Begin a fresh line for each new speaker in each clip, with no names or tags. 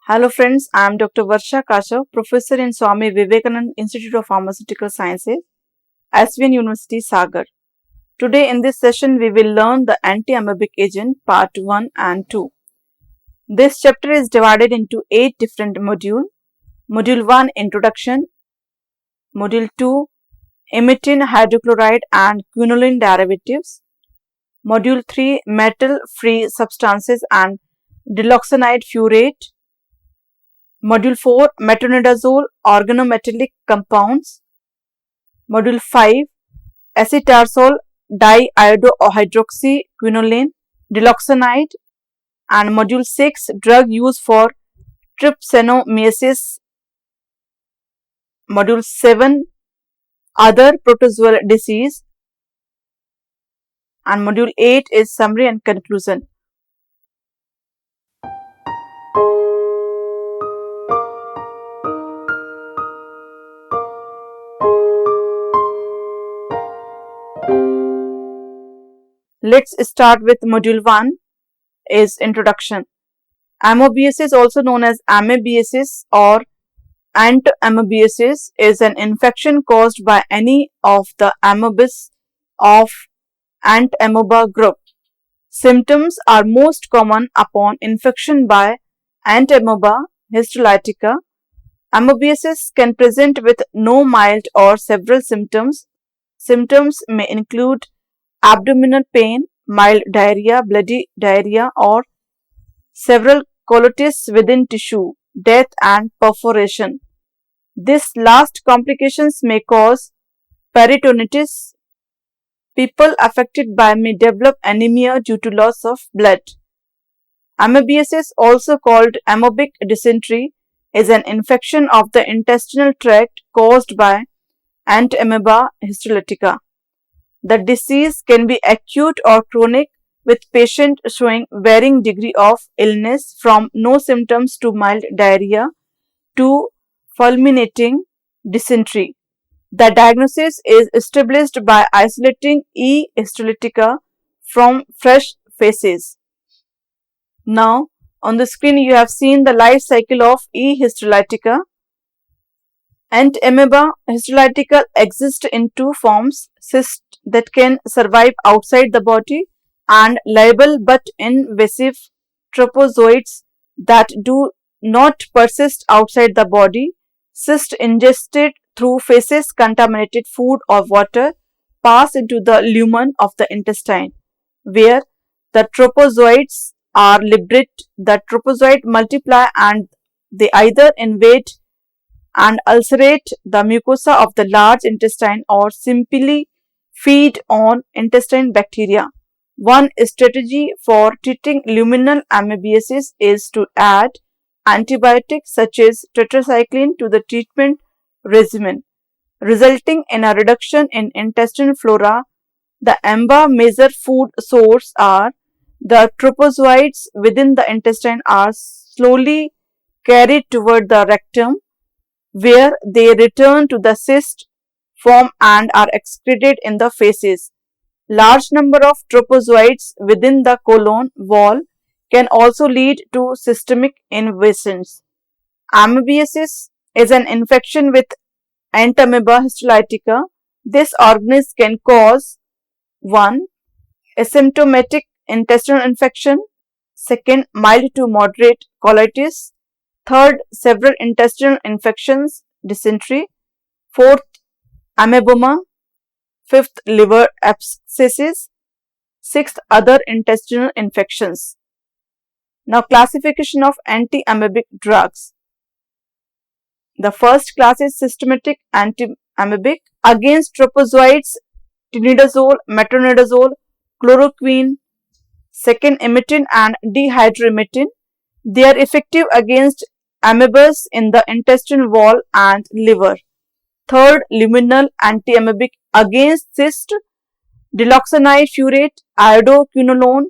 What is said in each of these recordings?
Hello friends, I am Dr. Varsha Kashav, Professor in Swami Vivekananda Institute of Pharmaceutical Sciences, SVN University, Sagar. Today in this session we will learn the anti-amoebic agent part 1 and 2. This chapter is divided into 8 different modules. Module 1 Introduction, Module 2 Imitin hydrochloride and quinoline derivatives, Module 3 Metal-free substances and diloxanide furet, Module 4 Metronidazole organometallic compounds, Module 5 Acetarsol diiodohydroxyquinoline diloxanide, and Module 6 Drug used for trypanosomiasis, Module 7 Other protozoal disease, and Module 8 is Summary and Conclusion. Let's start with Module 1 is Introduction. Amoebiasis, also known as amoebiasis or entamoebiasis, is an infection caused by any of the amoebas of Entamoeba group. Symptoms are most common upon infection by Entamoeba histolytica. Amoebiasis can present with no mild or several symptoms. Symptoms may include abdominal pain, mild diarrhea, bloody diarrhea, or several colitis within tissue, death, and perforation. This last complications may cause peritonitis. People affected by may develop anemia due to loss of blood. Amoebiasis, also called amoebic dysentery, is an infection of the intestinal tract caused by Entamoeba histolytica. The disease can be acute or chronic, with patient showing varying degree of illness from no symptoms to mild diarrhea to fulminating dysentery. The diagnosis is established by isolating E. histolytica from fresh feces. Now, on the screen you have seen the life cycle of E. histolytica. Entamoeba histolytica exists in two forms: cysts that can survive outside the body and liable but invasive trypozoites that do not persist outside the body. Cysts ingested through feces, contaminated food or water pass into the lumen of the intestine, where the trypozoites are liberated. The trypozoites multiply and they either invade and ulcerate the mucosa of the large intestine or simply feed on intestine bacteria. One strategy for treating luminal amoebiasis is to add antibiotics such as tetracycline to the treatment regimen, resulting in a reduction in intestinal flora. The AMBA major food source are the trypozoites within the intestine are slowly carried toward the rectum, where they return to the cyst form and are excreted in the feces. Large number of trypozoites within the colon wall can also lead to systemic invasions. Amoebiasis is an infection with Entamoeba histolytica. This organism can cause 1. Asymptomatic intestinal infection, 2. Mild to moderate colitis, 3. Several intestinal infections, dysentery, 4. Amoeboma, 5th liver abscesses, 6th other intestinal infections. Now, classification of anti-amoebic drugs. The first class is systematic anti-amoebic against trypozoites: tinidazole, metronidazole, chloroquine, 2nd imitin and dihydroimitin. They are effective against amoebas in the intestinal wall and liver. 3rd luminal anti-amoebic against cyst: diloxanide furet, iodoquinoline,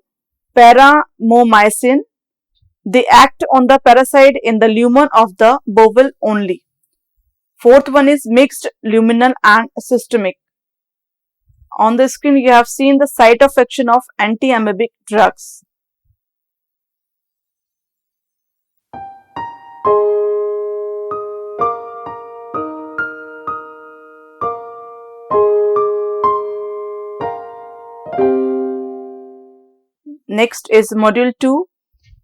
paramomycin. They act on the parasite in the lumen of the bowel only. 4th one is mixed luminal and systemic. On the screen you have seen the site of action of anti-amoebic drugs. Next is Module 2,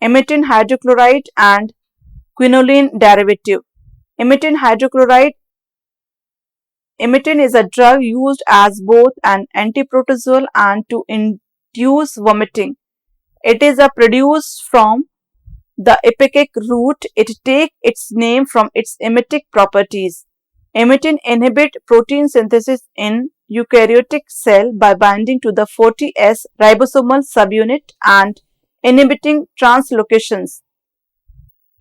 Imitin hydrochloride and quinoline derivative. Imitin hydrochloride. Imitin is a drug used as both an antiprotozoal and to induce vomiting. It is produced from the ipecac root. It takes its name from its emetic properties. Imitin inhibits protein synthesis in eukaryotic cell by binding to the 40S ribosomal subunit and inhibiting translocations.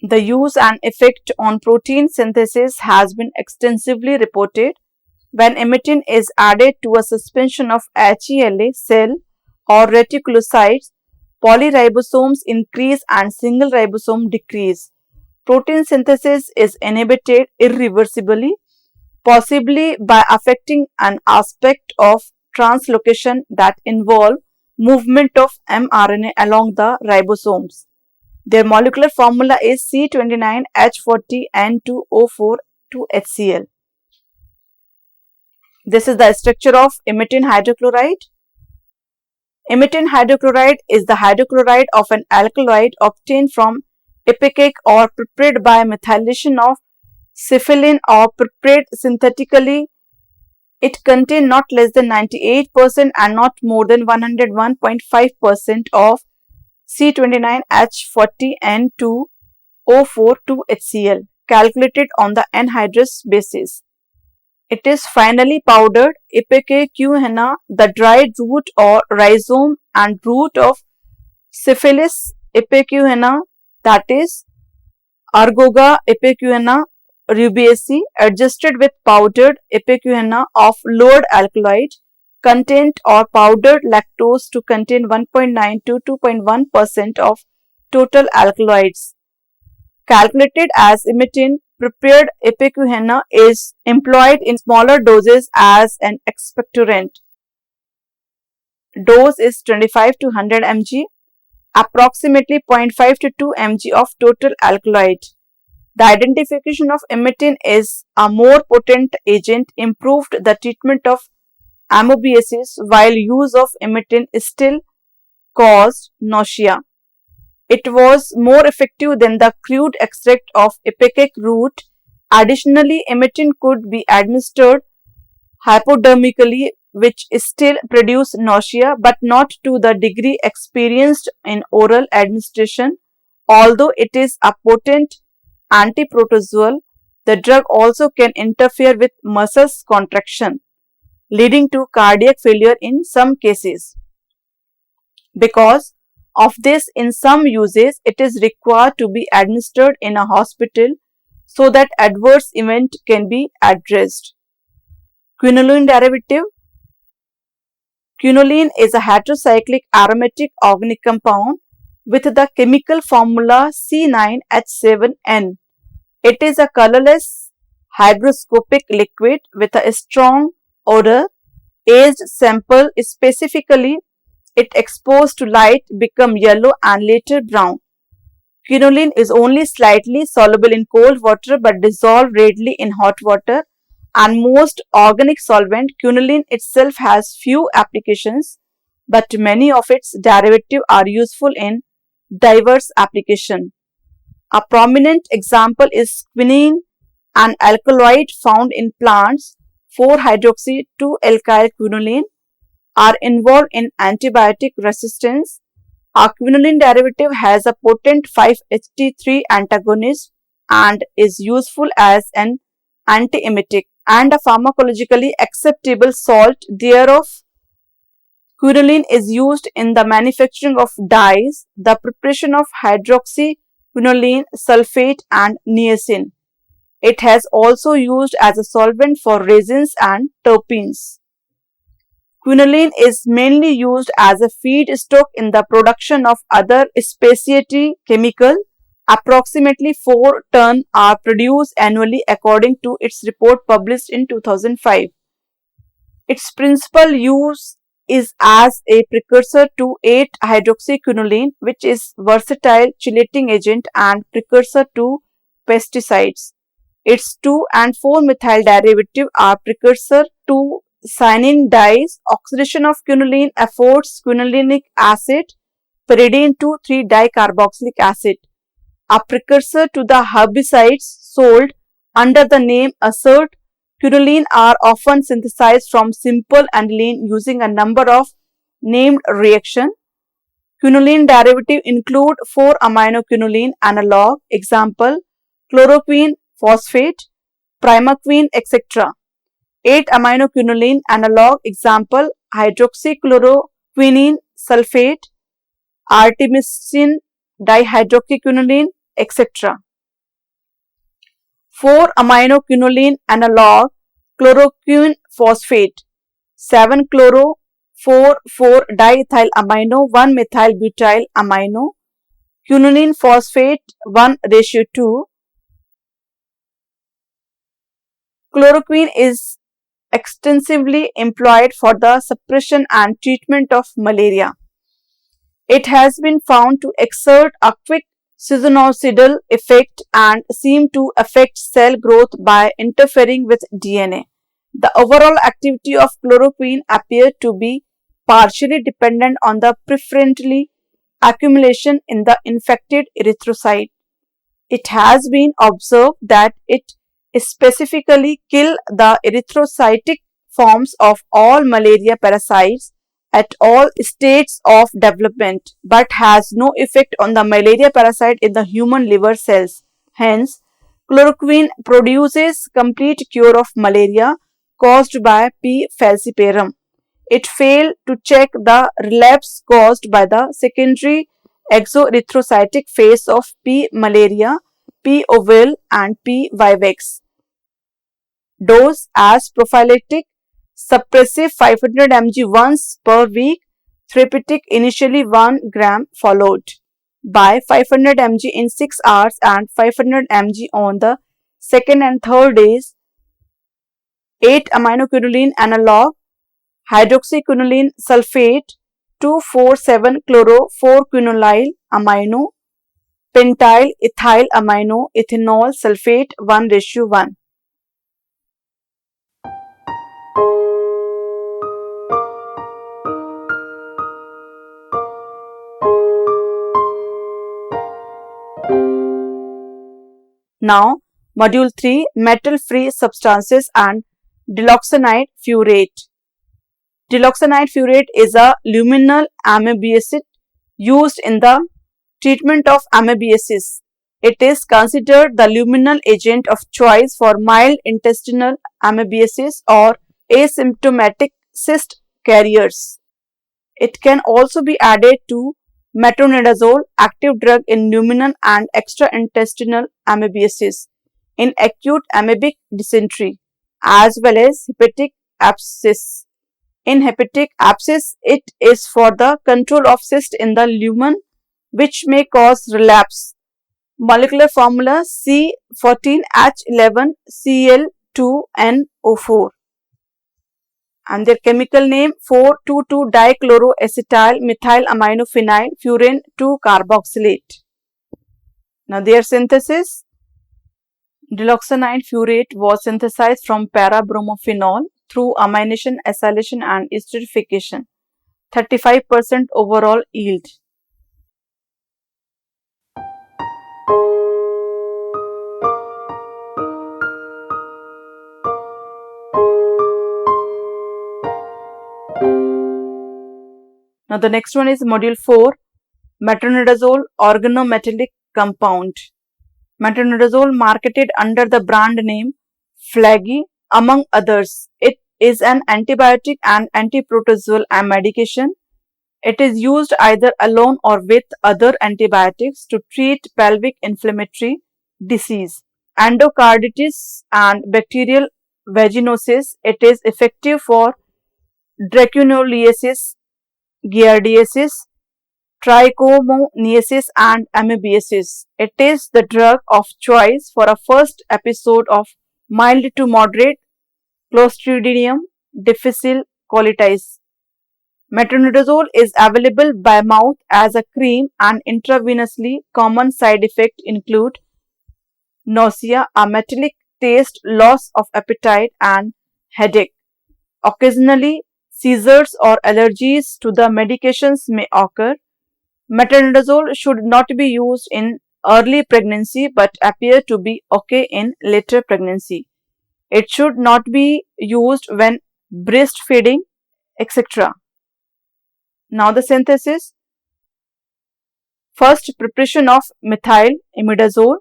The use and effect on protein synthesis has been extensively reported. When imitin is added to a suspension of HeLa cell or reticulocytes, polyribosomes increase and single ribosome decrease. Protein synthesis is inhibited irreversibly, possibly by affecting an aspect of translocation that involve movement of mRNA along the ribosomes. Their molecular formula is C29H40N2O4-2HCl. This is the structure of imitin hydrochloride. Imitin hydrochloride is the hydrochloride of an alkaloid obtained from ipecac or prepared by methylation of cephalin or prepared synthetically. It contains not less than 98% and not more than 101.5% of C29H40N2O4-2HCl, calculated on the anhydrous basis. It is finally powdered. Ipecacuanha, the dried root or rhizome and root of Syphilis ipecacuanha, that is Argoga ipecacuanha rubiaceae, adjusted with powdered ipecacuanha of lowered alkaloid content or powdered lactose to contain 1.9 to 2.1% of total alkaloids. Calculated as imitin, prepared ipecacuanha is employed in smaller doses as an expectorant. Dose is 25 to 100 mg, approximately 0.5 to 2 mg of total alkaloid. The identification of imitin is a more potent agent improved the treatment of amoebiasis, while use of imitin still caused nausea. It was more effective than the crude extract of ipecac root. Additionally, imitin could be administered hypodermically, which still produced nausea, but not to the degree experienced in oral administration. Although it is a potent antiprotozoal, the drug also can interfere with muscle contraction, leading to cardiac failure in some cases. Because of this, in some uses, it is required to be administered in a hospital so that adverse event can be addressed. Quinoline derivative. Quinoline is a heterocyclic aromatic organic compound with the chemical formula C9H7N. It is a colorless hygroscopic liquid with a strong odor. Aged sample, specifically it exposed to light, become yellow and later brown. Quinoline is only slightly soluble in cold water but dissolved readily in hot water. And most organic solvent, quinoline itself has few applications, but many of its derivatives are useful in diverse applications. A prominent example is quinine, an alkaloid found in plants. 4-hydroxy-2-alkyl-quinoline are involved in antibiotic resistance. A quinoline derivative has a potent 5-HT3 antagonist and is useful as an antiemetic and a pharmacologically acceptable salt. Thereof, quinoline is used in the manufacturing of dyes, the preparation of hydroxyquinoline sulfate and niacin. It has also used as a solvent for resins and terpenes. Quinoline is mainly used as a feedstock in the production of other specialty chemicals. Approximately 4 tons are produced annually according to its report published in 2005. Its principal use is as a precursor to 8-hydroxyquinoline, which is versatile chelating agent and precursor to pesticides. Its 2 and 4-methyl derivative are precursor to cyanine dyes. Oxidation of quinoline affords quinolinic acid pyridine 2,3-dicarboxylic acid, a precursor to the herbicides sold under the name Assert. Quinoline are often synthesized from simple aniline using a number of named reactions. Quinoline derivatives include 4-aminoquinoline analog, example chloroquine phosphate, primaquine, etc. 8-aminoquinoline analog, example hydroxychloroquine sulfate, artemisinin dihydroxyquinoline, etc. 4-aminoquinoline analog chloroquine phosphate, 7-chloro 4,4-diethylamino 1-methylbutyl amino, quinoline phosphate 1:2. Chloroquine is extensively employed for the suppression and treatment of malaria. It has been found to exert a quick seismicidal effect and seem to affect cell growth by interfering with DNA. The overall activity of chloroquine appeared to be partially dependent on the preferential accumulation in the infected erythrocyte. It has been observed that it specifically kills the erythrocytic forms of all malaria parasites at all stages of development, but has no effect on the malaria parasite in the human liver cells. Hence, chloroquine produces complete cure of malaria caused by P. falciparum. It failed to check the relapse caused by the secondary exoerythrocytic phase of P. malaria, P. ovale and P. vivax. Dose as prophylactic, suppressive 500 mg once per week, therapeutic initially 1 gram followed by 500 mg in 6 hours and 500 mg on the second and third days. 8-aminoquinoline analog hydroxyquinoline sulfate 2,4,7-chloro-4-quinolyl amino, pentyl ethyl amino ethanol sulfate 1:1. Now, Module 3, Metal-Free Substances and Diloxanide Furan. Diloxanide furan is a luminal amebicide used in the treatment of amebiasis. It is considered the luminal agent of choice for mild intestinal amebiasis or asymptomatic cyst carriers. It can also be added to metronidazole, active drug in luminal and extraintestinal amebiasis, in acute amoebic dysentery, as well as hepatic abscess. In hepatic abscess, it is for the control of cyst in the lumen, which may cause relapse. Molecular formula C14H11Cl2NO4 and their chemical name 4,2,2-dichloroacetyl methylaminophenyl furan 2-carboxylate. Now their synthesis. Diloxanide furate was synthesized from para-bromophenol through amination, acylation and esterification. 35% overall yield. Now the next one is Module 4, Metronidazole organometallic compound. Metronidazole marketed under the brand name Flagy among others. It is an antibiotic and antiprotozoal medication. It is used either alone or with other antibiotics to treat pelvic inflammatory disease, endocarditis and bacterial vaginosis. It is effective for dracunculiasis, giardiasis, trichomoniasis and amebiasis. It is the drug of choice for a first episode of mild to moderate Clostridium difficile colitis. Metronidazole is available by mouth as a cream and intravenously. Common side effects include nausea, a metallic taste, loss of appetite and headache. Occasionally, seizures or allergies to the medications may occur. Metronidazole should not be used in early pregnancy but appear to be okay in later pregnancy. It should not be used when breastfeeding, etc. Now the synthesis. First, preparation of methyl imidazole.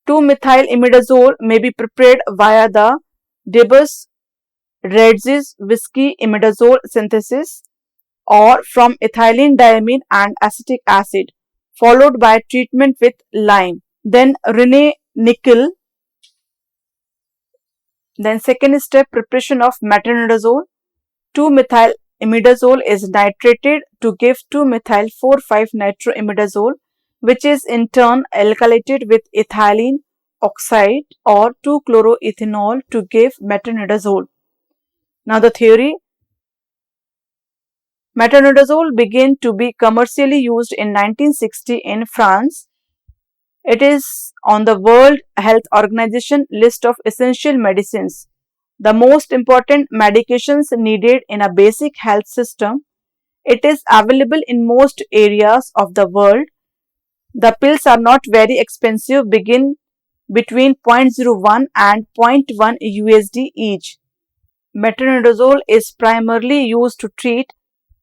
2-methyl-imidazole may be prepared via the Debus-Redzis whiskey imidazole synthesis or from ethylene diamine and acetic acid, followed by treatment with lime. Then Rene-Nickell. Then second step, preparation of metronidazole. 2-methyl-imidazole is nitrated to give 2-methyl-4,5-nitroimidazole, which is in turn alkylated with ethylene oxide or 2-chloroethanol to give metronidazole. Now the theory. Metronidazole began to be commercially used in 1960 in France. It is on the World Health Organization list of essential medicines, the most important medications needed in a basic health system. It is available in most areas of the world. The pills are not very expensive, begin between 0.01 and 0.1 USD each. Metronidazole is primarily used to treat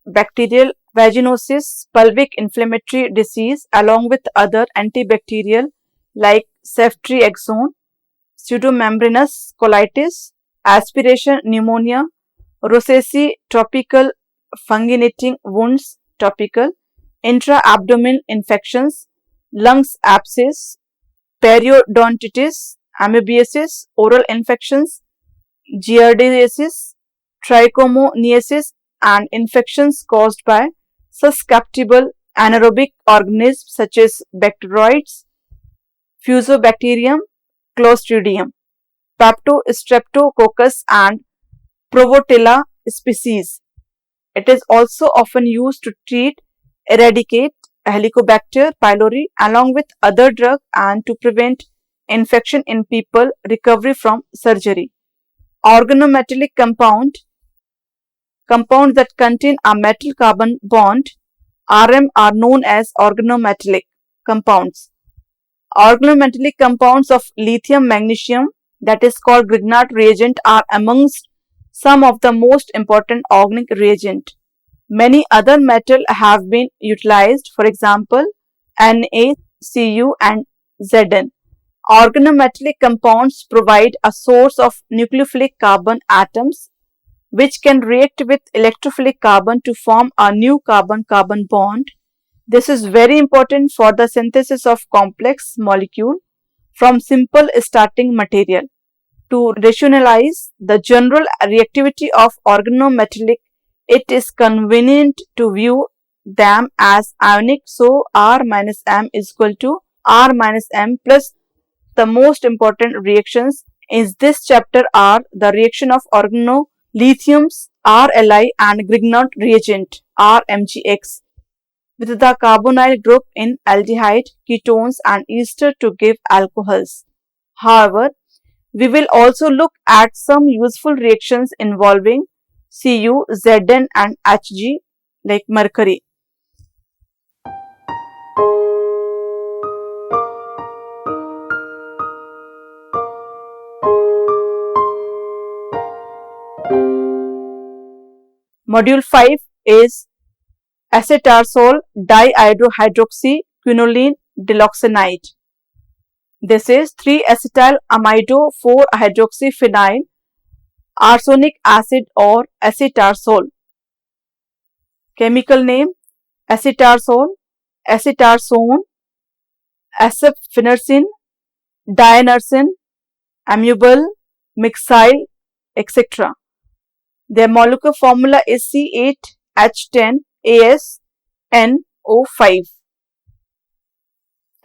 bacterial vaginosis, pelvic inflammatory disease, along with other antibacterial like ceftriaxone, pseudomembranous colitis, aspiration pneumonia, rosacea, topical funginating wounds, topical, intra-abdominal infections, lungs abscess, periodontitis, amoebiasis, oral infections, giardiasis, trichomoniasis, and infections caused by susceptible anaerobic organisms such as bacteroids, Fusobacterium, Clostridium, Streptococcus, and Provotilla species. It is also often used to treat, eradicate Helicobacter pylori along with other drugs and to prevent infection in people recovery from surgery. Organometallic compounds that contain a metal carbon bond RM are known as organometallic compounds. Organometallic compounds of lithium magnesium, that is called Grignard reagent, are amongst some of the most important organic reagent. Many other metals have been utilized, for example, NaCu and Zn. Organometallic compounds provide a source of nucleophilic carbon atoms which can react with electrophilic carbon to form a new carbon-carbon bond. This is very important for the synthesis of complex molecule from simple starting material. To rationalize the general reactivity of organometallic, it is convenient to view them as ionic, so R minus M is equal to R minus M plus. The most important reactions in this chapter are the reaction of organolithiums RLi and Grignard reagent RMgX with the carbonyl group in aldehyde, ketones and ester to give alcohols. However, we will also look at some useful reactions involving Cu, Zn and Hg like mercury. Module 5 is acetarsol dihydrohydroxyquinoline diloxanide. This is 3-acetyl-amido-4-hydroxyphenyl arsenic acid or acetarsol. Chemical name acetarsol, acetarsone, acefenirsin, dianersin, amubal, mixyl, etc. Their molecular formula is C8H10AsNO5.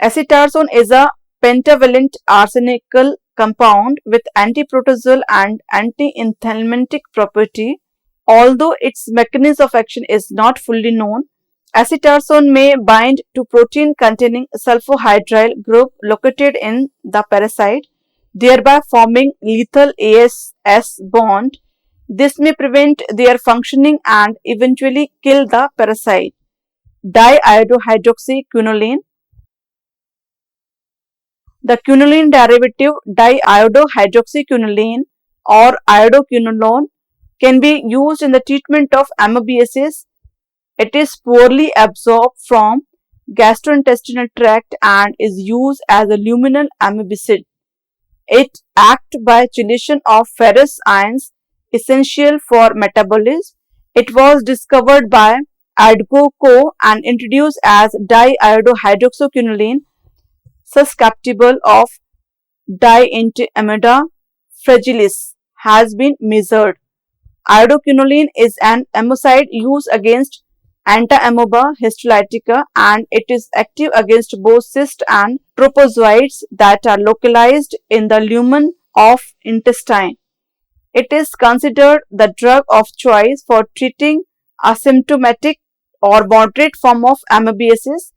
Acetarsone is a pentavalent arsenical compound with antiprotozoal and anti-enthalmatic property. Although its mechanism of action is not fully known, acetarsone may bind to protein containing sulfohydryl group located in the parasite, thereby forming lethal AS bond. This may prevent their functioning and eventually kill the parasite. diiodohydroxyquinoline. The quinoline derivative diiodohydroxyquinoline or iodoquinoline can be used in the treatment of amoebiasis. It is poorly absorbed from gastrointestinal tract and is used as a luminal amoebicide. It acts by chelation of ferrous ions essential for metabolism. It was discovered by Adco Co. and introduced as diiodohydroxyquinoline susceptible of dientyamida fragilis has been measured. Iodoquinoline is an amoside used against Entamoeba histolytica and it is active against both cysts and trophozoites that are localized in the lumen of intestine. It is considered the drug of choice for treating asymptomatic or moderate form of amoebiasis.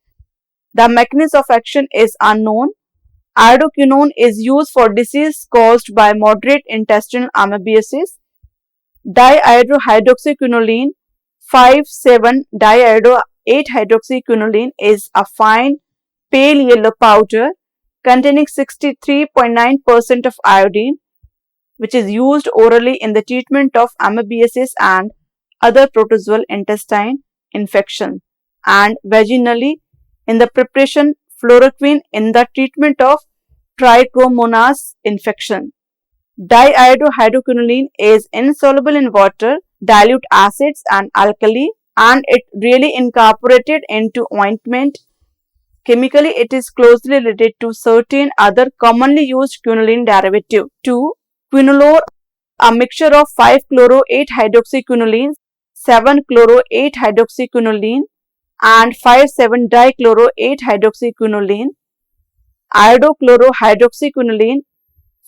The mechanism of action is unknown. Iodoquinone is used for disease caused by moderate intestinal amoebiasis. Diiodohydroxyquinoline 5,7-diiodo-8-hydroxyquinoline is a fine pale yellow powder containing 63.9% of iodine, which is used orally in the treatment of amoebiasis and other protozoal intestine infection, and vaginally in the preparation chloroquine in the treatment of trichomonas infection. Diiodohydroquinoline is insoluble in water, dilute acids and alkali, and it really incorporated into ointment. Chemically, it is closely related to certain other commonly used quinoline derivative. 2. Quinolor, a mixture of 5-chloro-8-hydroxyquinoline, 7-chloro-8-hydroxyquinoline and 5,7-dichloro-8-hydroxyquinoline. Iodochlorohydroxyquinoline,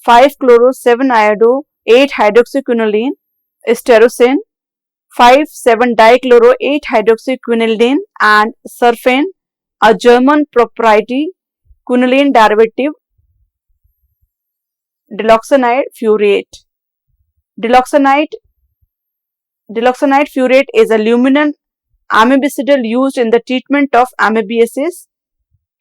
5-chloro-7-iodo-8-hydroxyquinoline, Sterocin, 5,7-dichloro-8-hydroxyquinoline and Surfen, a German proprietary quinoline derivative. Diloxanide furoate. Diloxanide furoate is a luminal amoebicidal used in the treatment of amoebiasis.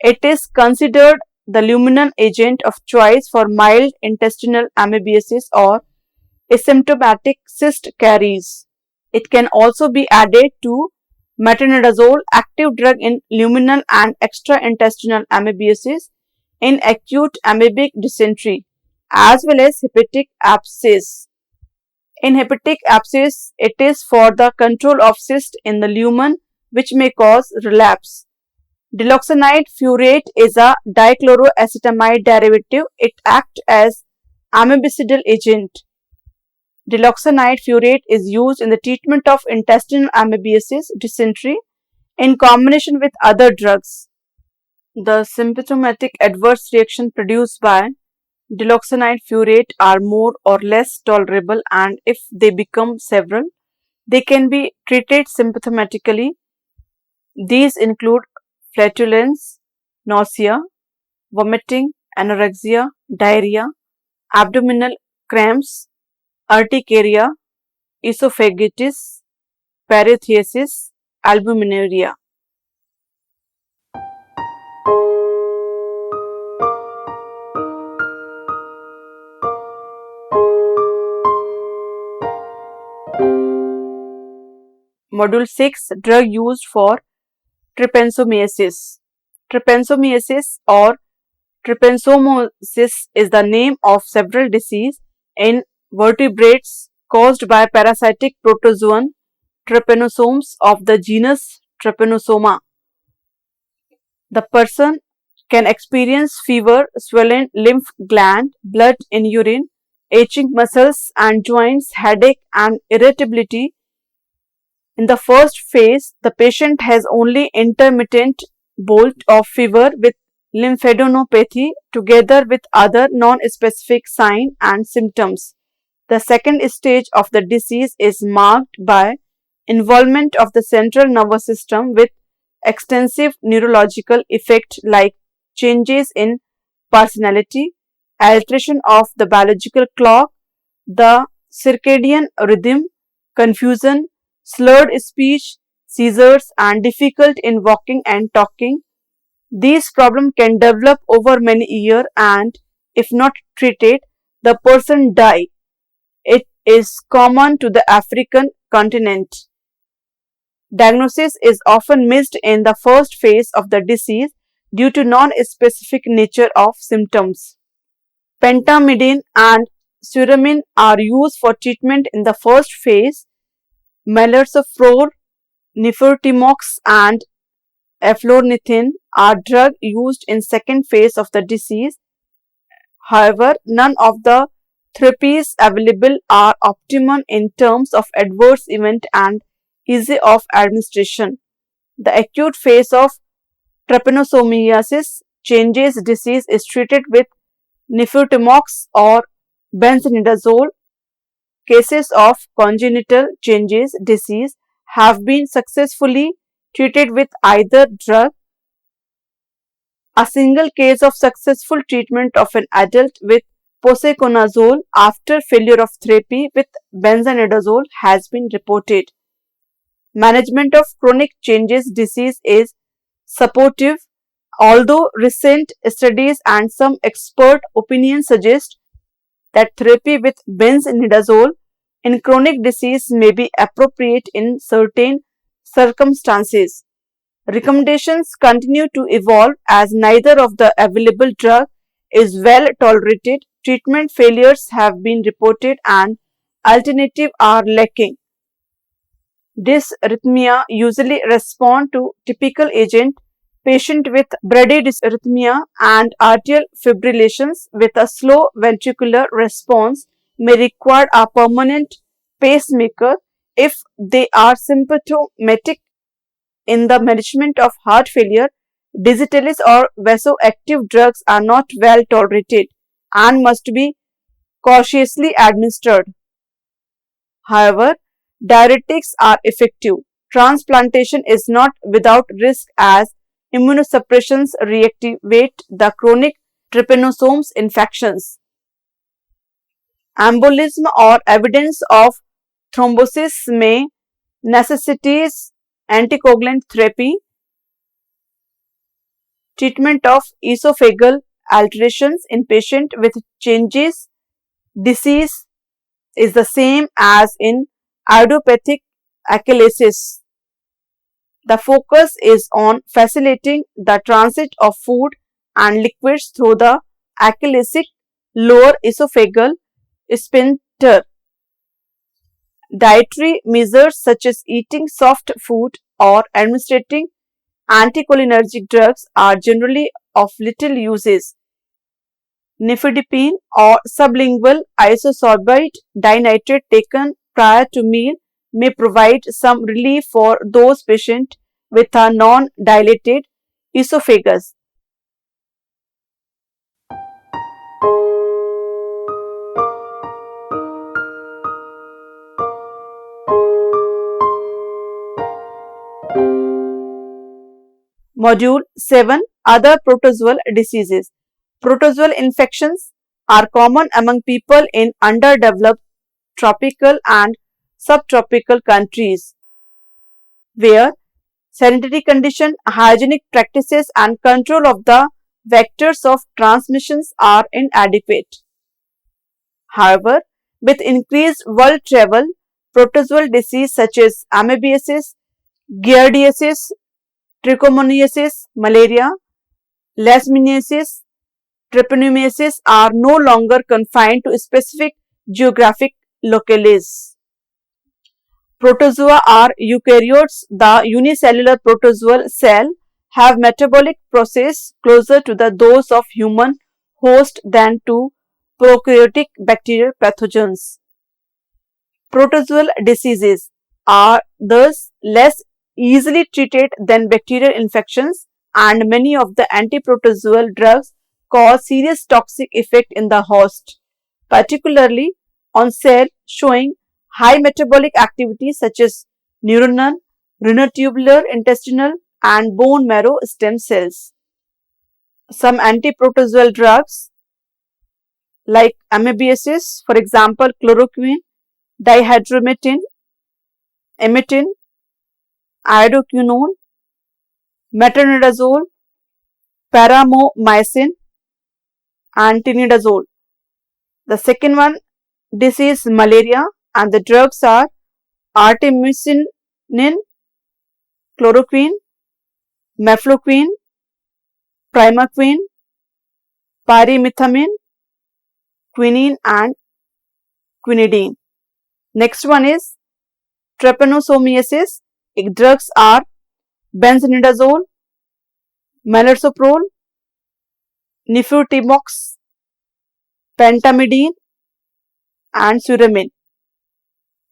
It is considered the luminal agent of choice for mild intestinal amoebiasis or asymptomatic cyst caries. It can also be added to metronidazole, active drug in luminal and extraintestinal amoebiasis, in acute amoebic dysentery, as well as hepatic abscess. In hepatic abscess, it is for the control of cyst in the lumen which may cause relapse. Diloxanide furoate is a dichloroacetamide derivative. It acts as amoebicidal agent. Diloxanide furoate is used in the treatment of intestinal amoebiasis, dysentery, in combination with other drugs. The symptomatic adverse reaction produced by diloxanide furoate are more or less tolerable, and if they become several, they can be treated symptomatically. These include flatulence, nausea, vomiting, anorexia, diarrhea, abdominal cramps, urticaria, esophagitis, parathiasis, albuminuria. Module 6, drug used for trypanosomiasis. Trypanosomiasis or trypanosomosis is the name of several diseases in vertebrates caused by parasitic protozoan trypanosomes of the genus Trypanosoma. The person can experience fever, swollen lymph gland, blood in urine, aching muscles and joints, headache and irritability. In the first phase, the patient has only intermittent bout of fever with lymphadenopathy together with other non-specific signs and symptoms. The second stage of the disease is marked by involvement of the central nervous system with extensive neurological effects like changes in personality, alteration of the biological clock, the circadian rhythm, confusion, slurred speech, seizures, and difficult in walking and talking. These problems can develop over many years and, if not treated, the person die. It is common to the African continent. Diagnosis is often missed in the first phase of the disease due to non-specific nature of symptoms. Pentamidine and suramin are used for treatment in the first phase. Melarsoprol, nifurtimox, and eflornithine are drugs used in second phase of the disease. However, none of the therapies available are optimum in terms of adverse event and ease of administration. The acute phase of trypanosomiasis changes disease is treated with nifurtimox or benzimidazole. Cases of congenital changes disease have been successfully treated with either drug. A single case of successful treatment of an adult with posaconazole after failure of therapy with benzimidazole has been reported. Management of chronic changes disease is supportive, although recent studies and some expert opinions suggest that therapy with benzimidazole in chronic disease may be appropriate in certain circumstances. Recommendations continue to evolve as neither of the available drug is well tolerated, treatment failures have been reported, and alternatives are lacking. Dysrhythmia usually respond to typical agent. Patient with bradydysrhythmia and atrial fibrillations with a slow ventricular response may require a permanent pacemaker if they are symptomatic. In the management of heart failure, digitalis or vasoactive drugs are not well tolerated and must be cautiously administered. However, diuretics are effective. Transplantation is not without risk as immunosuppressions reactivate the chronic trypanosomes infections. Embolism or evidence of thrombosis may necessitate anticoagulant therapy. Treatment of esophageal alterations in patients with changes disease is the same as in idiopathic achenesis. The focus is on facilitating the transit of food and liquids through the achelesic lower esophageal sphincter. Dietary measures such as eating soft food or administering anticholinergic drugs are generally of little use. Nifedipine or sublingual isosorbide dinitrate taken prior to meal may provide some relief for those patients with a non-dilated esophagus. Module 7. Other protozoal diseases. Protozoal infections are common among people in underdeveloped tropical and subtropical countries where sanitary conditions, hygienic practices, and control of the vectors of transmissions are inadequate. However, with increased world travel, protozoal disease such as amoebiasis, giardiasis, trichomoniasis, malaria, leishmaniasis, trypanosomiasis are no longer confined to specific geographic locales. Protozoa are eukaryotes. The unicellular protozoal cell have metabolic process closer to those of human host than to prokaryotic bacterial pathogens. Protozoal diseases are thus less easily treated than bacterial infections, and many of the antiprotozoal drugs cause serious toxic effect in the host, particularly on cells showing high metabolic activity such as neuronal, renotubular, intestinal, and bone marrow stem cells. Some antiprotozoal drugs like amoebiasis, for example, chloroquine, dihydrometine, emetine, iodoquinone, metronidazole, paramomycin, and tinidazole. The second one, this is malaria, and the drugs are artemisinin, chloroquine, mefloquine, primaquine, pyrimethamine, quinine, and quinidine. Next one is trypanosomiasis. Drugs are benzonidazole, melarsoprol, nifurtimox, pentamidine, and suramine.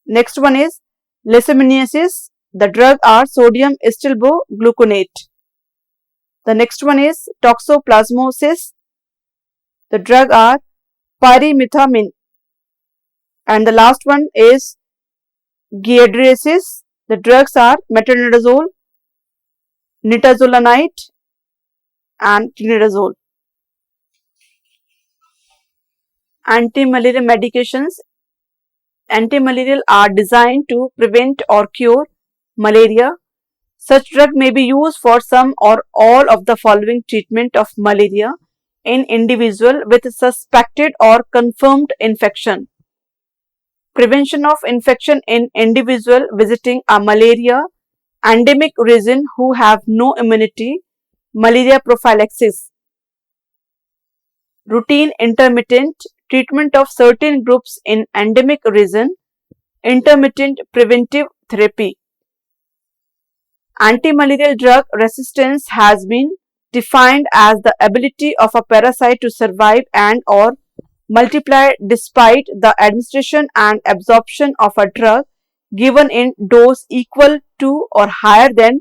Next one is leishmaniasis. The drug are sodium stilbogluconate. The next one is toxoplasmosis. The drug are pyrimethamine. And the last one is giardiasis. The drugs are metronidazole, nitazolanide, and tinidazole. Anti-malarial medications. Anti-malarial are designed to prevent or cure malaria. Such drug may be used for some or all of the following treatment of malaria in individual with suspected or confirmed infection. Prevention of infection in individual visiting a malaria endemic region who have no immunity, malaria prophylaxis. Routine intermittent treatment of certain groups in endemic region, intermittent preventive therapy. Antimalarial drug resistance has been defined as the ability of a parasite to survive and or multiply despite the administration and absorption of a drug given in dose equal to or higher than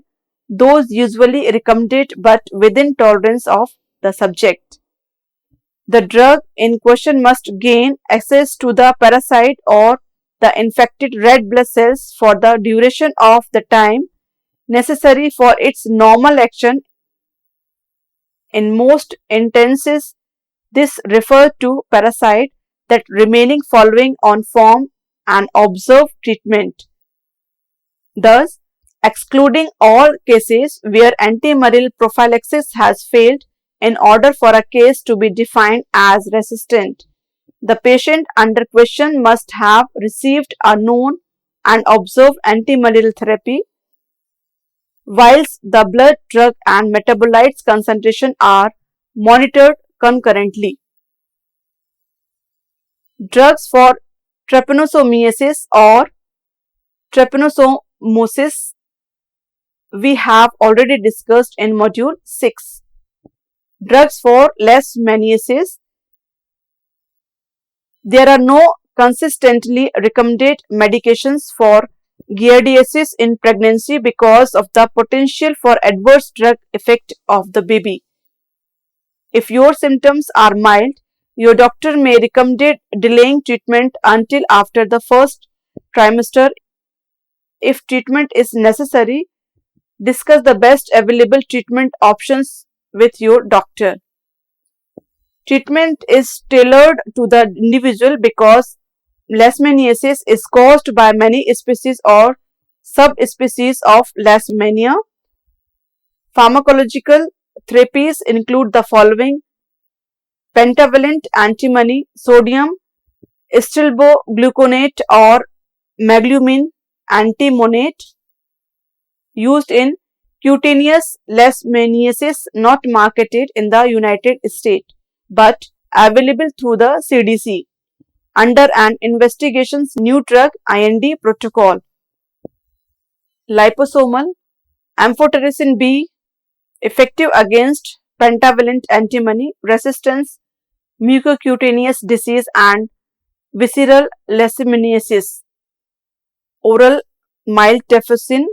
those usually recommended but within tolerance of the subject. The drug in question must gain access to the parasite or the infected red blood cells for the duration of the time necessary for its normal action. In most instances, this refers to parasite that remaining following on form and observed treatment, thus excluding all cases where antimalarial prophylaxis has failed. In order for a case to be defined as resistant, the patient under question must have received a known and observed antimalarial therapy, whilst the blood, drug and metabolites concentration are monitored concurrently. Drugs for trypanosomiasis or trypanosomosis we have already discussed in module 6. Drugs for leishmaniasis. There are no consistently recommended medications for giardiasis in pregnancy because of the potential for adverse drug effect of the baby. If your symptoms are mild, your doctor may recommend delaying treatment until after the first trimester. If treatment is necessary, discuss the best available treatment options with your doctor. Treatment is tailored to the individual because leishmaniasis is caused by many species or subspecies of leishmania. Pharmacological therapies include the following: pentavalent antimony, sodium stilbogluconate or meglumine antimonate, used in cutaneous leishmaniasis, not marketed in the United States but available through the CDC under an investigations new drug IND protocol. Liposomal amphotericin B, effective against pentavalent antimony resistance, mucocutaneous disease and visceral leishmaniasis. Oral miltefosine,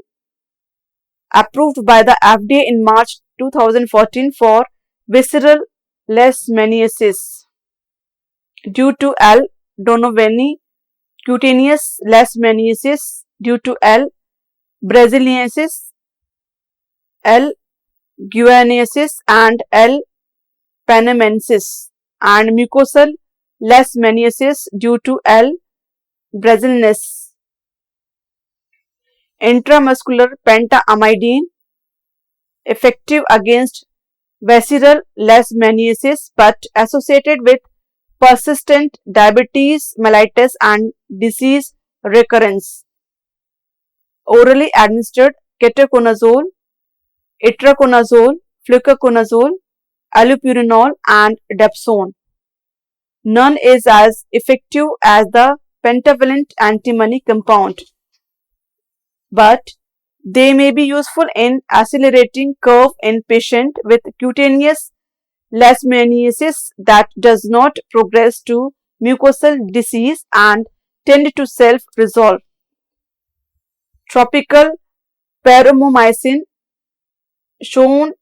approved by the FDA in March 2014 for visceral leishmaniasis. Due to L. donovani, cutaneous leishmaniasis due to L. brasiliensis, L. guianaensis and L. panamensis, and mucosal leishmaniasis due to L. brasiliensis. intramuscular pentamidine, effective against visceral leishmaniasis but associated with persistent diabetes mellitus and disease recurrence. Orally administered ketoconazole, itraconazole, fluconazole, allopurinol and dapsone. None is as effective as the pentavalent antimony compound, but they may be useful in accelerating curve in patient with cutaneous leishmaniasis that does not progress to mucosal disease and tend to self-resolve. Topical paromomycin shown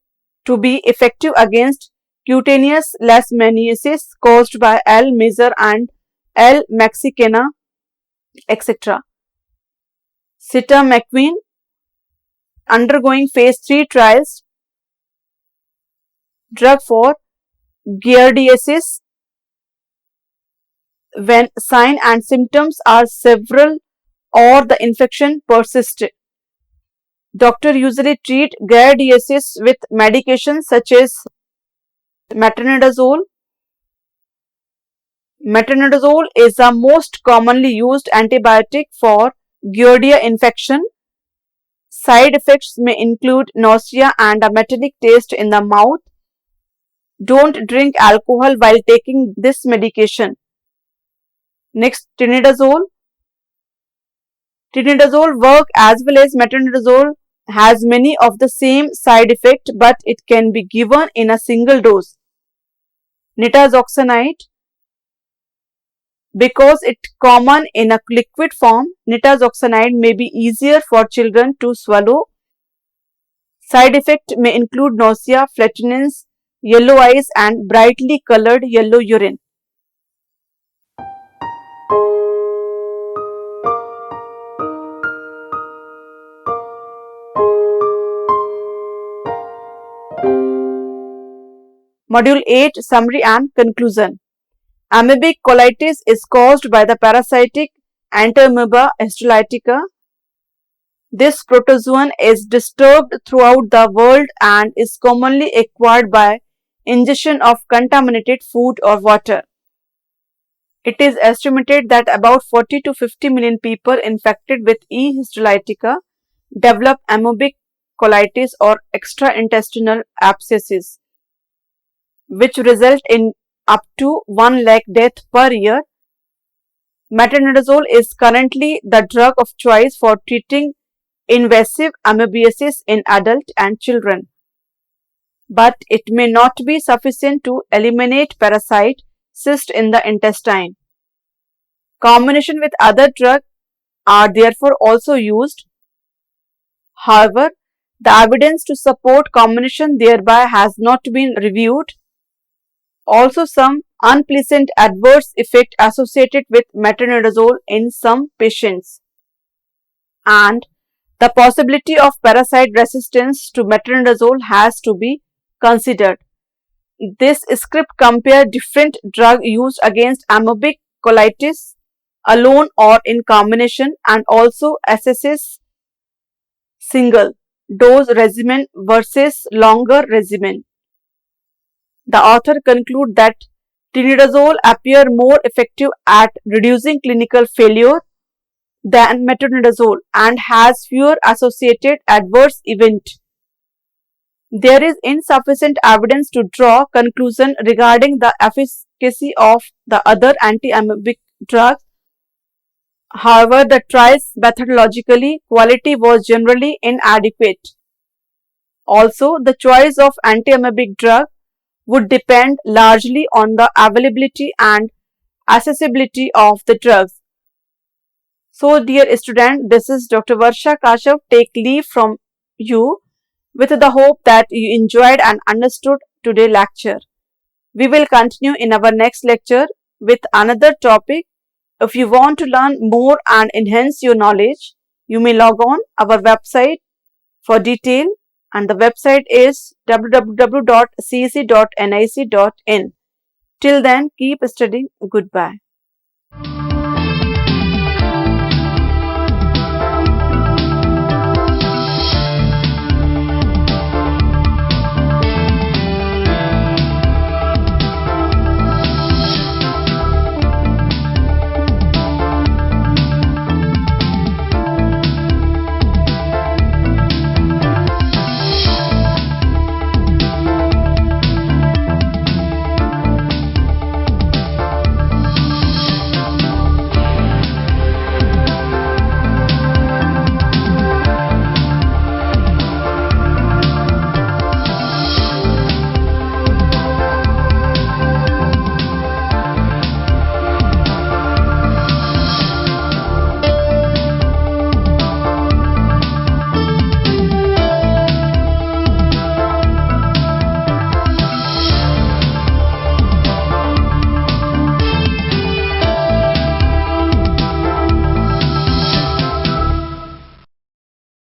to be effective against cutaneous leishmaniasis caused by L. major and L. mexicana, etc. Sitamequine undergoing phase 3 trials, drug for giardiasis when signs and symptoms are severe or the infection persists. Doctor usually treat giardiasis with medications such as metronidazole. Metronidazole is the most commonly used antibiotic for giardia infection. Side effects may include nausea and a metallic taste in the mouth. Don't drink alcohol while taking this medication. Next, tinidazole. Tinidazole works as well as metronidazole, has many of the same side effects, but it can be given in a single dose. Nitazoxanide. Because it's common in a liquid form, nitazoxanide may be easier for children to swallow. Side effects may include nausea, flatulence, yellow eyes and brightly colored yellow urine. Module 8 Summary and Conclusion. Amoebic colitis is caused by the parasitic Entamoeba histolytica. This protozoan is disturbed throughout the world and is commonly acquired by ingestion of contaminated food or water. It is estimated that about 40 to 50 million people infected with E. histolytica develop amoebic colitis or extraintestinal abscesses, which result in up to 1 lakh deaths per year. Metronidazole is currently the drug of choice for treating invasive amoebiasis in adults and children, but it may not be sufficient to eliminate parasite cysts in the intestine. Combination with other drugs are therefore also used. However, the evidence to support combination thereby has not been reviewed. Also, some unpleasant adverse effect associated with metronidazole in some patients, and the possibility of parasite resistance to metronidazole has to be considered. This script compares different drugs used against amoebic colitis alone or in combination and also assesses single dose regimen versus longer regimen. The author concludes that tinidazole appears more effective at reducing clinical failure than metronidazole and has fewer associated adverse events. There is insufficient evidence to draw conclusion regarding the efficacy of the other anti-amoebic drugs. However, the trials methodologically quality was generally inadequate. Also, the choice of anti-amoebic drug would depend largely on the availability and accessibility of the drugs. So, dear student, this is Dr. Varsha Kashav take leave from you with the hope that you enjoyed and understood today's lecture. We will continue in our next lecture with another topic. If you want to learn more and enhance your knowledge, you may log on our website for detail, and the website is www.cec.nic.in. Till then, keep studying. Goodbye.